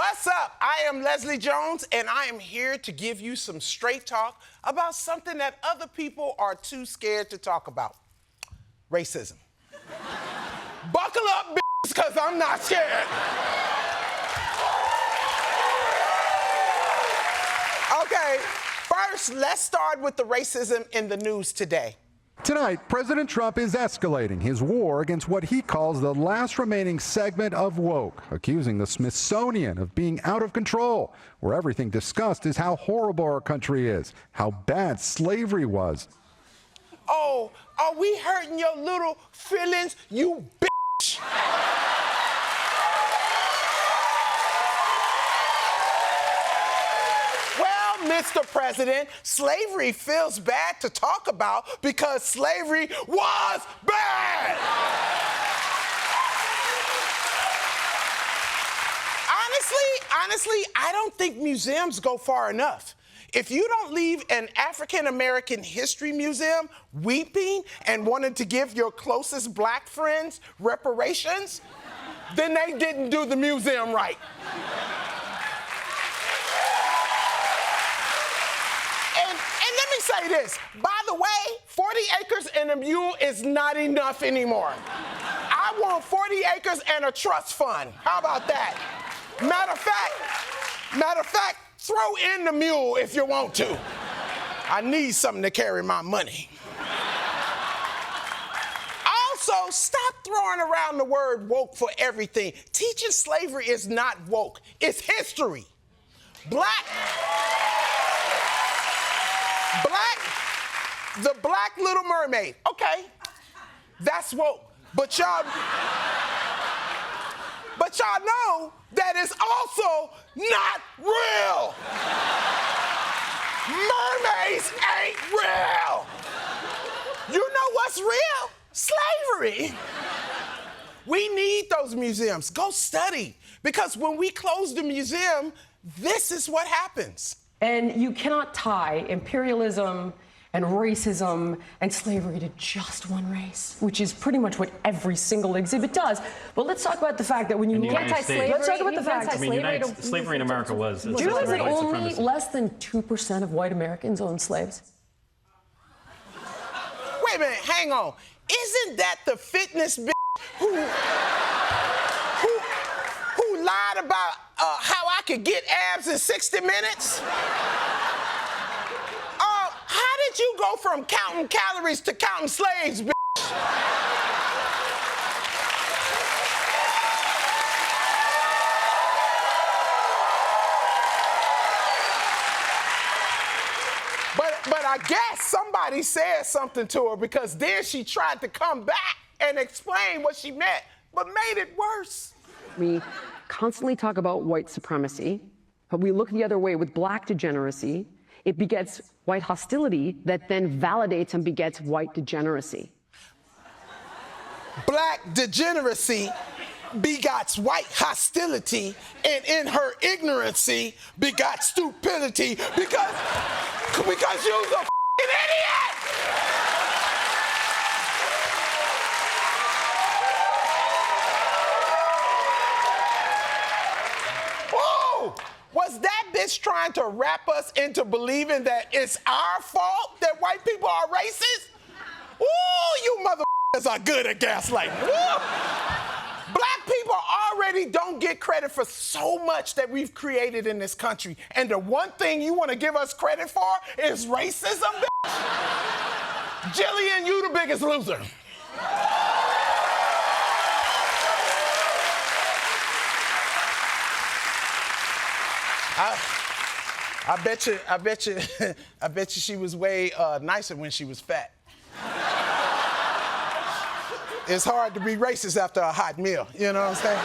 What's up? I am Leslie Jones, and I am here to give you some straight talk about something that other people are too scared to talk about. Racism. Buckle up, bitches, because I'm not scared. Okay, first, let's start with the racism in the news today. Tonight, President Trump is escalating his war against what he calls the last remaining segment of woke, accusing the Smithsonian of being out of control, where everything discussed is how horrible our country is, how bad slavery was. Oh, are we hurting your little feelings, you bitch? Mr. President, slavery feels bad to talk about because slavery was bad. Honestly, I don't think museums go far enough. If you don't leave an African-American history museum weeping and wanting to give your closest black friends reparations, then they didn't do the museum right. Say this, by the way, 40 acres and a mule is not enough anymore. I want 40 acres and a trust fund. How about that? Matter of fact, throw in the mule if you want to. I need something to carry my money. Also, stop throwing around the word woke for everything. Teaching slavery is not woke, it's history. The Black Little Mermaid, okay, that's woke. But y'all know that it's also not real. Mermaids ain't real. You know what's real? Slavery. We need those museums. Go study. Because when we close the museum, this is what happens. And you cannot tie imperialism and racism and slavery to just one race, which is pretty much what every single exhibit does. But let's talk about the fact that when you look at slavery, let's talk about the fact. Slavery in America was. Do you realize that only less than 2% of white Americans owned slaves? Wait a minute, hang on. Isn't that the fitness bitch who lied about how I could get abs in 60 minutes? How did you go from counting calories to counting slaves, bitch? But I guess somebody said something to her because then she tried to come back and explain what she meant, but made it worse. We constantly talk about white supremacy, but we look the other way with black degeneracy. It begets white hostility that then validates and begets white degeneracy. Black degeneracy begots white hostility, and in her ignorancy begot stupidity because you're a f***ing idiot! Whoa! Was that bitch trying to wrap us into believing that it's our fault that white people are racist? Ooh, you motherfuckers are good at gaslighting. Ooh. Black people already don't get credit for so much that we've created in this country. And the one thing you want to give us credit for is racism, bitch. Jillian, you the biggest loser. I bet you she was way nicer when she was fat. It's hard to be racist after a hot meal, you know what I'm saying?